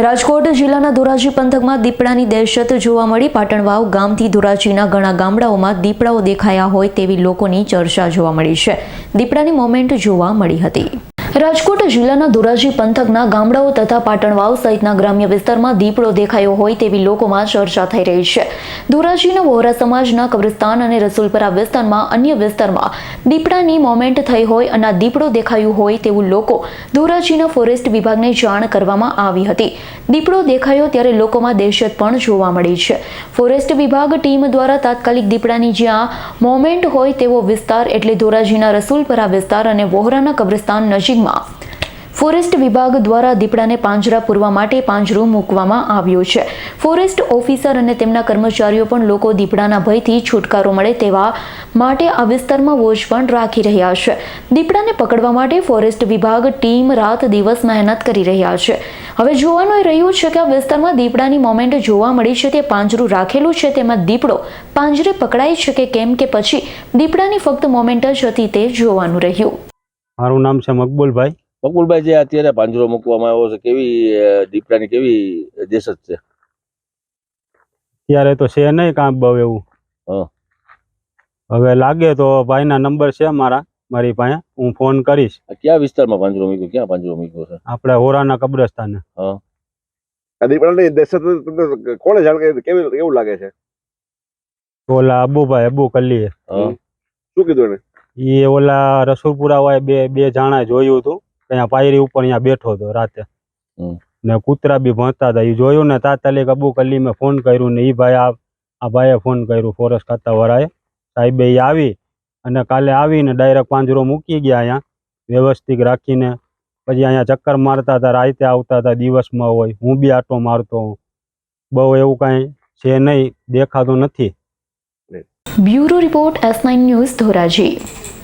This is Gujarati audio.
રાજકોટ જિલ્લાના ધોરાજી પંથકમાં દીપડાની દહેશત જોવા મળી। પાટણવાવ ગામથી ધોરાજીના ઘણા ગામડાઓમાં દીપડાઓ દેખાયા હોય તેવી લોકોની ચર્ચા જોવા મળી છે। દીપડાની મોમેન્ટ જોવા મળી હતી। રાજકોટ જિલ્લાના ધોરાજી પંથકના ગામડાઓ તથા પાટણવાવ સહિતના ગ્રામ્ય વિસ્તારમાં દીપડો દેખાયો હોય તેવી લોકોમાં ચર્ચા થઈ રહી છે। ધોરાજીના વોહરા સમાજના કબ્રસ્તાન અને રસુલપરા વિસ્તારમાં અન્ય વિસ્તારમાં દીપડાની મોમેન્ટ થઈ હોય અને દીપડો દેખાયું હોય તેવું લોકો ધોરાજીના ફોરેસ્ટ વિભાગને જાણ કરવામાં આવી હતી। દીપડો દેખાયો ત્યારે લોકોમાં દહેશત પણ જોવા મળી છે। ફોરેસ્ટ વિભાગ ટીમ દ્વારા તાત્કાલિક દીપડાની જ્યાં મોમેન્ટ હોય તેવો વિસ્તાર એટલે ધોરાજીના રસુલપરા વિસ્તાર અને વોહરાના કબ્રસ્તાન નજીક ફોરેસ્ટ વિભાગ દ્વારા દીપડાને પાંજરા પૂરવા માટે પાંજરું મૂકવામાં આવ્યો છે। ફોરેસ્ટ ઓફિસર અને તેમના કર્મચારીઓ પણ લોકો દીપડાના ભયથી છુટકારો મળે તેવા માટે આ વિસ્તારમાં વોચ પણ રાખી રહ્યા છે। દીપડાને પકડવા માટે ફોરેસ્ટ વિભાગ ટીમ રાત દિવસ મહેનત કરી રહ્યા છે। હવે જોવાનું એ રહ્યું છે કે આ વિસ્તારમાં દીપડાની મોમેન્ટ જોવા મળી છે તે પાંજરું રાખેલું છે તેમાં દીપડો પાંજરે પકડાય છે કે કેમ કે પછી દીપડાની ફક્ત મોમેન્ટ જ હતી તે જોવાનું રહ્યું। મારું નામ છે મકબૂલભાઈ। મકબૂલભાઈ, જે અત્યારે પાંજરો મૂકવામાં આવ્યો છે, કેવી દીપડાની કેવી દહેશત છે? ત્યારે તો છે નહીં કામ બહુ એવું। હવે લાગે તો ભાઈના નંબર છે મારી પાસે, હું ફોન કરીશ। ક્યાં વિસ્તારમાં પાંજરો મૂક્યો? ક્યાં પાંજરો મૂક્યો છે? આપણે હોરાના કબ્રસ્તાને। દીપડાની દહેશત કોને જાણ કરી? કેવું લાગે છે? ઓલા અબુ કલ્લીએ। શું કીધું એને? એ ઓલા રસુલપુરા હોય બે જાણા જોયું હતું, ત્યાં પાયરી ઉપર અહીંયા બેઠો હતો રાતે ને કૂતરા બી ભણતા હતા। એ જોયું ને તાત્કાલિક અબુ કલ્લી મેં ફોન કર્યું ને એ ભાઈ આ ભાઈએ ફોન કર્યું ફોરેસ્ટ ખાતા વાળાએ સાહેબે। એ આવી અને કાલે આવીને ડાયરેક્ટ પાંજરો મૂકી ગયા અહીંયા વ્યવસ્થિત રાખીને। પછી અહીંયા ચક્કર મારતા હતા, રાતે આવતા હતા, દિવસમાં હોય, હું બી આટો મારતો હું। બહુ એવું કાંઈ છે નહીં, દેખાતું નથી। Bureau report S9 news Dhoraji.